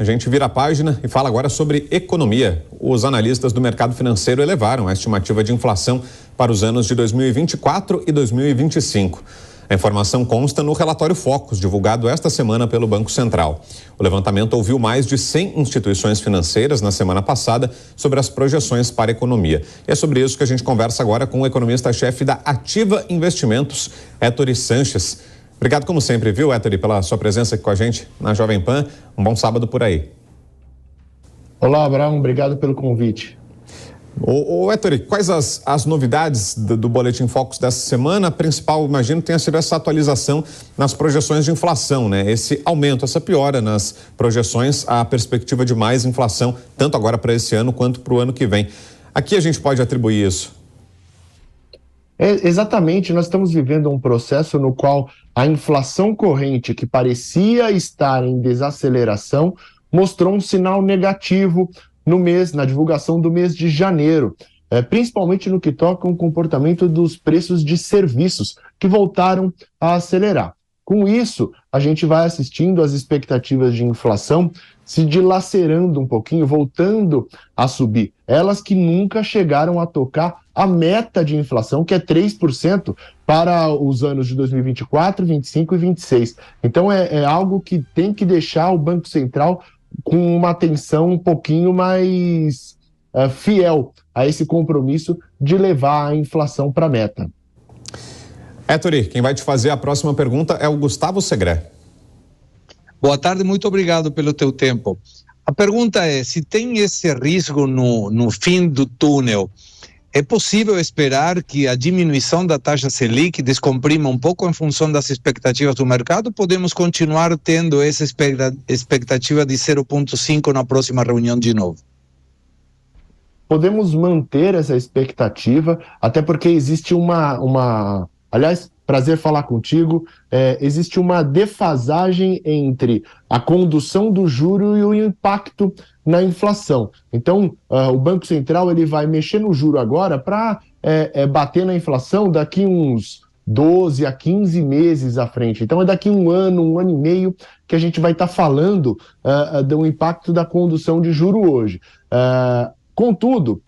A gente vira a página e fala agora sobre economia. Os analistas do mercado financeiro elevaram a estimativa de inflação para os anos de 2024 e 2025. A informação consta no relatório Focus, divulgado esta semana pelo Banco Central. O levantamento ouviu mais de 100 instituições financeiras na semana passada sobre as projeções para a economia. E é sobre isso que a gente conversa agora com o economista-chefe da Ativa Investimentos, Héctor Sanches. Obrigado, como sempre, viu, Héctor, pela sua presença aqui com a gente na Jovem Pan. Um bom sábado por aí. Olá, Abraão. Obrigado pelo convite. Héctor, quais as novidades do Boletim Focus dessa semana? A principal, imagino, tenha sido essa atualização nas projeções de inflação, né? Esse aumento, essa piora nas projeções, a perspectiva de mais inflação, tanto agora para esse ano quanto para o ano que vem. A que a gente pode atribuir isso? Exatamente, nós estamos vivendo um processo no qual a inflação corrente, que parecia estar em desaceleração, mostrou um sinal negativo na divulgação do mês de janeiro, principalmente no que toca ao comportamento dos preços de serviços, que voltaram a acelerar. Com isso, a gente vai assistindo as expectativas de inflação se dilacerando um pouquinho, voltando a subir. Elas que nunca chegaram a tocar a meta de inflação, que é 3% para os anos de 2024, 2025 e 2026. Então, é algo que tem que deixar o Banco Central com uma atenção um pouquinho mais fiel a esse compromisso de levar a inflação para a meta. Héctor, quem vai te fazer a próxima pergunta é o Gustavo Segré. Boa tarde, muito obrigado pelo teu tempo. A pergunta é, se tem esse risco no fim do túnel, é possível esperar que a diminuição da taxa Selic descomprima um pouco em função das expectativas do mercado? Podemos continuar tendo essa expectativa de 0,5 na próxima reunião de novo? Podemos manter essa expectativa, até porque existe Aliás, prazer falar contigo. Existe uma defasagem entre a condução do juro e o impacto na inflação. Então, o Banco Central ele vai mexer no juro agora para bater na inflação daqui uns 12 a 15 meses à frente. Então, é daqui um ano e meio que a gente vai estar falando do impacto da condução de juro hoje. Contudo,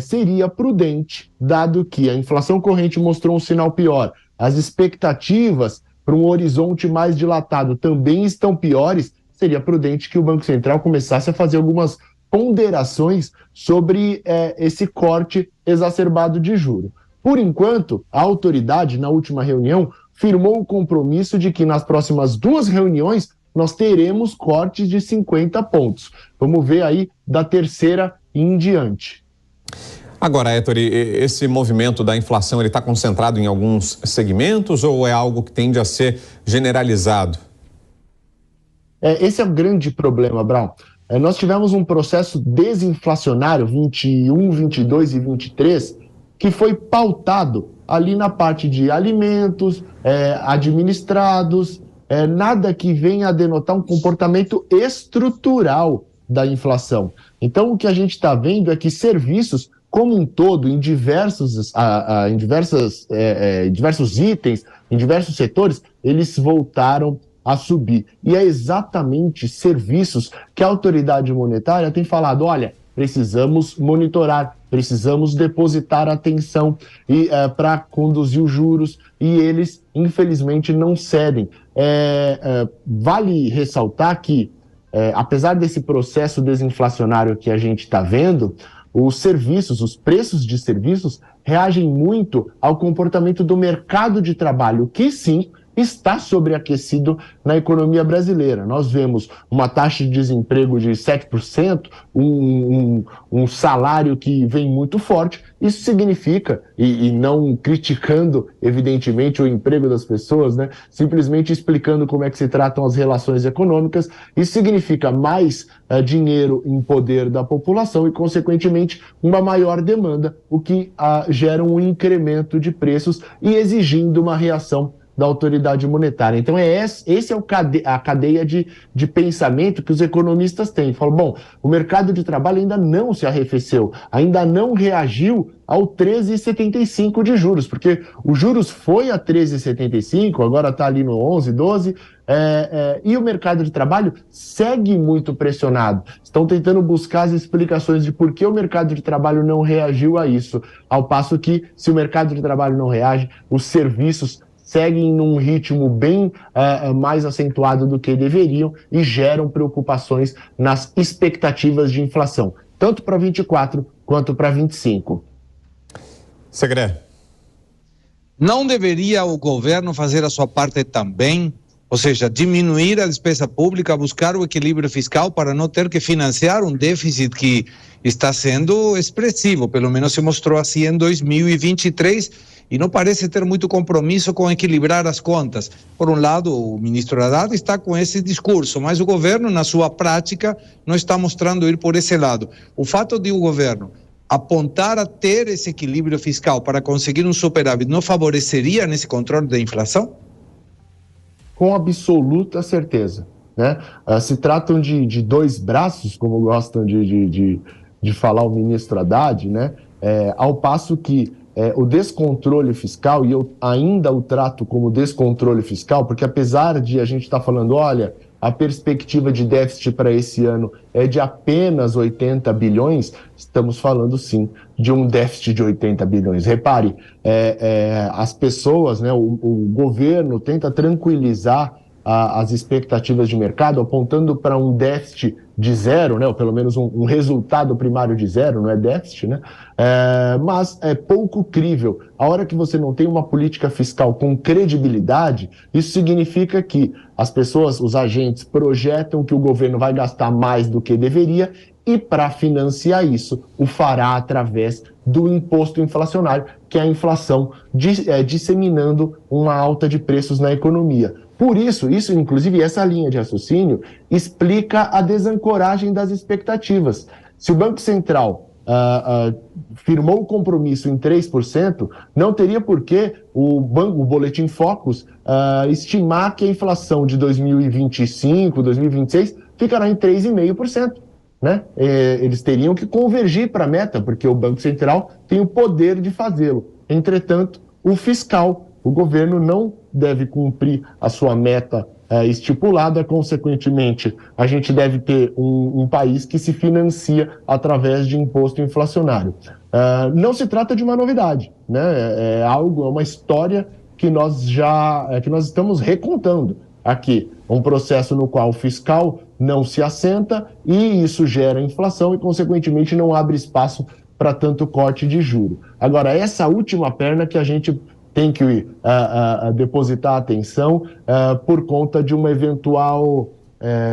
seria prudente, dado que a inflação corrente mostrou um sinal pior, as expectativas para um horizonte mais dilatado também estão piores, seria prudente que o Banco Central começasse a fazer algumas ponderações sobre esse corte exacerbado de juros. Por enquanto, a autoridade, na última reunião, firmou o compromisso de que nas próximas 2 reuniões nós teremos cortes de 50 pontos. Vamos ver aí da terceira em diante. Agora, Héctor, esse movimento da inflação, ele está concentrado em alguns segmentos ou é algo que tende a ser generalizado? Esse é o grande problema, Brown. Nós tivemos um processo desinflacionário, 21, 22 e 23, que foi pautado ali na parte de alimentos, administrados, nada que venha a denotar um comportamento estrutural da inflação. Então, o que a gente está vendo é que serviços, como um todo, em diversos itens, em diversos setores, eles voltaram a subir. E é exatamente serviços que a autoridade monetária tem falado, olha, precisamos monitorar, precisamos depositar atenção para conduzir os juros, e eles, infelizmente, não cedem. Vale ressaltar que, apesar desse processo desinflacionário que a gente está vendo, os preços de serviços reagem muito ao comportamento do mercado de trabalho, que sim está sobreaquecido na economia brasileira. Nós vemos uma taxa de desemprego de 7%, um salário que vem muito forte. Isso significa, e não criticando, evidentemente, o emprego das pessoas, né? Simplesmente explicando como é que se tratam as relações econômicas, isso significa mais dinheiro em poder da população e, consequentemente, uma maior demanda, o que gera um incremento de preços e exigindo uma reação da autoridade monetária. Então, esse é a cadeia de pensamento que os economistas têm. Falam, bom, o mercado de trabalho ainda não se arrefeceu, ainda não reagiu ao 13,75 de juros, porque os juros foi a 13,75, agora está ali no 11, 12, e o mercado de trabalho segue muito pressionado. Estão tentando buscar as explicações de por que o mercado de trabalho não reagiu a isso, ao passo que, se o mercado de trabalho não reage, os serviços seguem num ritmo bem mais acentuado do que deveriam e geram preocupações nas expectativas de inflação, tanto para 24 quanto para 25. Segredo. Não deveria o governo fazer a sua parte também? Ou seja, diminuir a despesa pública, buscar o equilíbrio fiscal para não ter que financiar um déficit que está sendo expressivo, pelo menos se mostrou assim em 2023, e não parece ter muito compromisso com equilibrar as contas. Por um lado, o ministro Haddad está com esse discurso, mas o governo, na sua prática, não está mostrando ir por esse lado. O fato de o governo apontar a ter esse equilíbrio fiscal para conseguir um superávit não favoreceria nesse controle da inflação? Com absoluta certeza, né? Se tratam de dois braços, como gostam de falar o ministro Haddad, né? Ao passo que o descontrole fiscal, e eu ainda o trato como descontrole fiscal, porque apesar de a gente estar falando, olha, a perspectiva de déficit para esse ano é de apenas 80 bilhões, estamos falando sim de um déficit de 80 bilhões. Repare, as pessoas, né, o governo tenta tranquilizar as expectativas de mercado, apontando para um déficit de zero, né, ou pelo menos um resultado primário de zero, não é déficit, né? Mas é pouco crível. A hora que você não tem uma política fiscal com credibilidade, isso significa que as pessoas, os agentes, projetam que o governo vai gastar mais do que deveria e, para financiar isso, o fará através do imposto inflacionário, que é a inflação disseminando uma alta de preços na economia. Por isso, inclusive, essa linha de raciocínio explica a desancoragem das expectativas. Se o Banco Central firmou o compromisso em 3%, não teria por que o Boletim Focus estimar que a inflação de 2025, 2026 ficará em 3,5%. Né? Eles teriam que convergir para a meta, porque o Banco Central tem o poder de fazê-lo. Entretanto, o governo não deve cumprir a sua meta estipulada, consequentemente, a gente deve ter um país que se financia através de imposto inflacionário. Não se trata de uma novidade, né? É uma história que nós estamos recontando aqui, um processo no qual o fiscal não se assenta e isso gera inflação e, consequentemente, não abre espaço para tanto corte de juro. Agora, essa última perna que a gente tem que depositar atenção por conta de uma eventual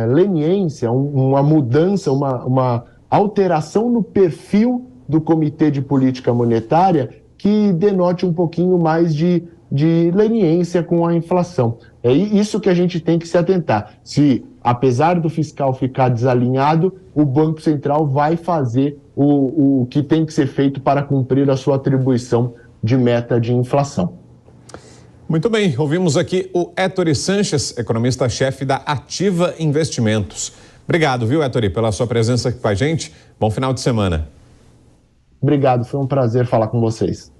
leniência, uma mudança, uma alteração no perfil do Comitê de Política Monetária que denote um pouquinho mais de leniência com a inflação. É isso que a gente tem que se atentar. Se, apesar do fiscal ficar desalinhado, o Banco Central vai fazer o que tem que ser feito para cumprir a sua atribuição de meta de inflação. Muito bem, ouvimos aqui o Héctor Sanches, economista-chefe da Ativa Investimentos. Obrigado, viu, Héctor, pela sua presença aqui com a gente. Bom final de semana. Obrigado, foi um prazer falar com vocês.